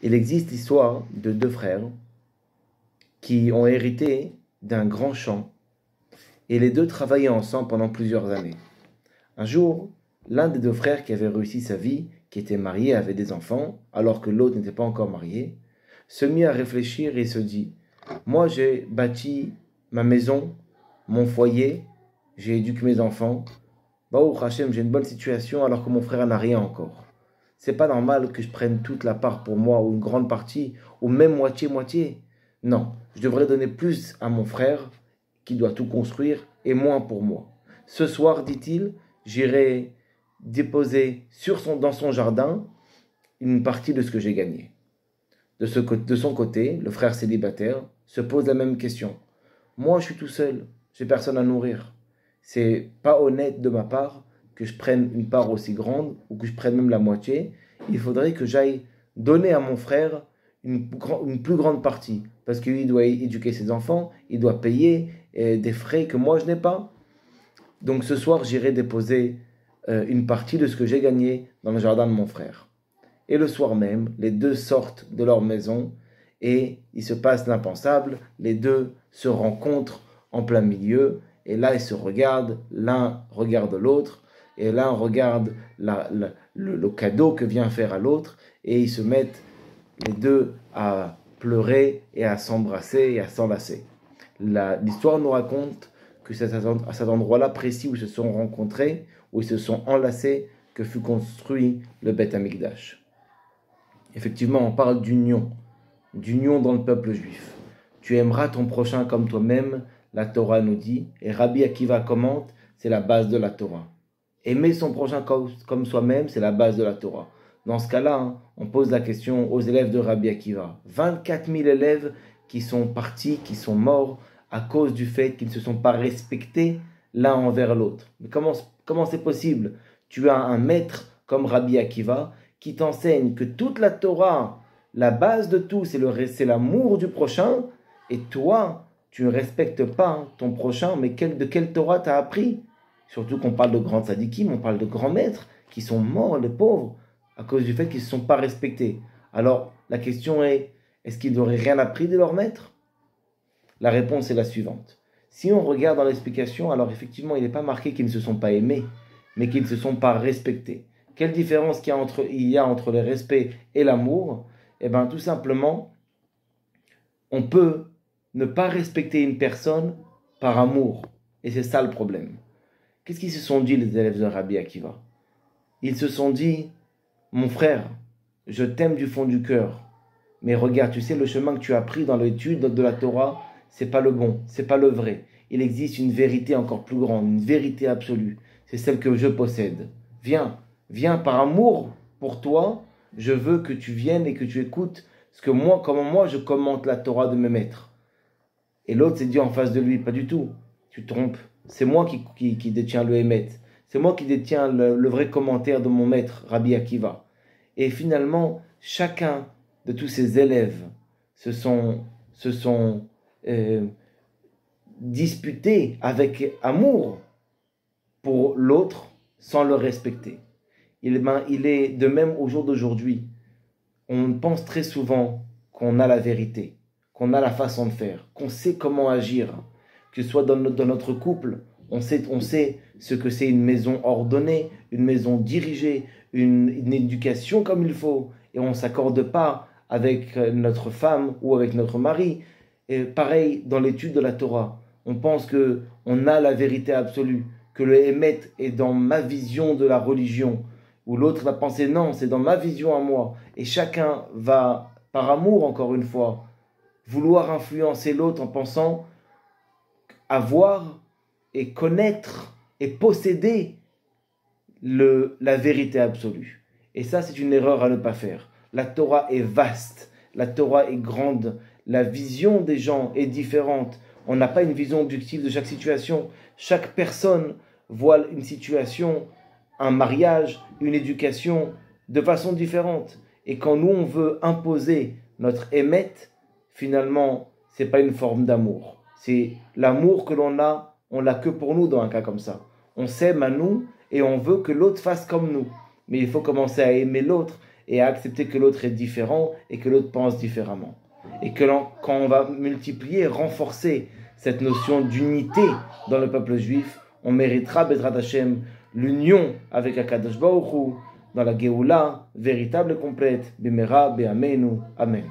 Il existe l'histoire de deux frères qui ont hérité d'un grand champ et les deux travaillaient ensemble pendant plusieurs années. Un jour, l'un des deux frères qui avait réussi sa vie, qui était marié, avait des enfants, alors que l'autre n'était pas encore marié, se mit à réfléchir et se dit: moi j'ai bâti ma maison, mon foyer, j'ai éduqué mes enfants, Baruch Hashem, j'ai une bonne situation alors que mon frère n'a rien encore. C'est pas normal que je prenne toute la part pour moi, ou une grande partie, ou même moitié-moitié. Non, je devrais donner plus à mon frère, qui doit tout construire, et moins pour moi. Ce soir, dit-il, j'irai déposer dans son jardin une partie de ce que j'ai gagné. De son côté, le frère célibataire se pose la même question. Moi, je suis tout seul, j'ai personne à nourrir. C'est pas honnête de ma part que je prenne une part aussi grande ou que je prenne même la moitié. Il faudrait que j'aille donner à mon frère une plus grande partie parce qu'il doit éduquer ses enfants, il doit payer des frais que moi je n'ai pas. Donc ce soir, j'irai déposer une partie de ce que j'ai gagné dans le jardin de mon frère. Et le soir même, les deux sortent de leur maison et il se passe l'impensable. Les deux se rencontrent en plein milieu et là ils se regardent, l'un regarde l'autre et l'un regarde le cadeau que vient faire à l'autre et ils se mettent les deux à pleurer et à s'embrasser et à s'enlacer. L'histoire nous raconte que c'est à cet endroit-là précis où ils se sont rencontrés, où ils se sont enlacés, que fut construit le Beth Amikdash. Effectivement, on parle d'union dans le peuple juif. Tu aimeras ton prochain comme toi-même, la Torah nous dit, et Rabbi Akiva commente, c'est la base de la Torah. Aimer son prochain comme soi-même, c'est la base de la Torah. Dans ce cas-là, on pose la question aux élèves de Rabbi Akiva. 24 000 élèves qui sont partis, qui sont morts à cause du fait qu'ils ne se sont pas respectés l'un envers l'autre. Mais comment c'est possible? Tu as un maître comme Rabbi Akiva qui t'enseigne que toute la Torah, la base de tout, c'est l'amour du prochain, et toi, tu ne respectes pas ton prochain, mais de quelle Torah t'as appris? Surtout qu'on parle de grands tzadikim, on parle de grands maîtres qui sont morts, les pauvres, à cause du fait qu'ils ne se sont pas respectés. Alors, la question est-ce qu'ils n'auraient rien appris de leur maître? La réponse est la suivante. Si on regarde dans l'explication, alors effectivement, il n'est pas marqué qu'ils ne se sont pas aimés, mais qu'ils ne se sont pas respectés. Quelle différence il y a entre le respect et l'amour? Eh bien, tout simplement, on peut ne pas respecter une personne par amour. Et c'est ça le problème. Qu'est-ce qu'ils se sont dit, les élèves de Rabbi Akiva? Ils se sont dit: mon frère, je t'aime du fond du cœur, mais regarde, tu sais, le chemin que tu as pris dans l'étude de la Torah, c'est pas le bon, c'est pas le vrai. Il existe une vérité encore plus grande, une vérité absolue. C'est celle que je possède. Viens par amour pour toi, je veux que tu viennes et que tu écoutes comment moi je commente la Torah de mes maîtres. Et l'autre s'est dit en face de lui: pas du tout, tu te trompes. C'est moi qui détiens le Hémet. C'est moi qui détiens le vrai commentaire de mon maître, Rabbi Akiva. Et finalement, chacun de tous ces élèves se sont disputés avec amour pour l'autre sans le respecter. Il est de même au jour d'aujourd'hui. On pense très souvent qu'on a la vérité, qu'on a la façon de faire, qu'on sait comment agir, que ce soit dans notre couple, on sait ce que c'est une maison ordonnée, une maison dirigée, une éducation comme il faut, et on ne s'accorde pas avec notre femme ou avec notre mari. Et pareil dans l'étude de la Torah, on pense qu'on a la vérité absolue, que le Hémet est dans ma vision de la religion, ou l'autre va penser non, c'est dans ma vision à moi, et chacun va, par amour encore une fois, vouloir influencer l'autre en pensant avoir et connaître et posséder la vérité absolue. Et ça, c'est une erreur à ne pas faire. La Torah est vaste, la Torah est grande, la vision des gens est différente. On n'a pas une vision objective de chaque situation. Chaque personne voit une situation, un mariage, une éducation de façon différente. Et quand nous, on veut imposer notre émet, finalement, ce n'est pas une forme d'amour. C'est l'amour que on l'a que pour nous dans un cas comme ça. On s'aime à nous et on veut que l'autre fasse comme nous. Mais il faut commencer à aimer l'autre et à accepter que l'autre est différent et que l'autre pense différemment. Et que quand on va multiplier, renforcer cette notion d'unité dans le peuple juif, on méritera, Bezrat Hashem, l'union avec Akadosh Baruch Hu dans la Géoula véritable et complète. Bimera, Be'amenu, Amen.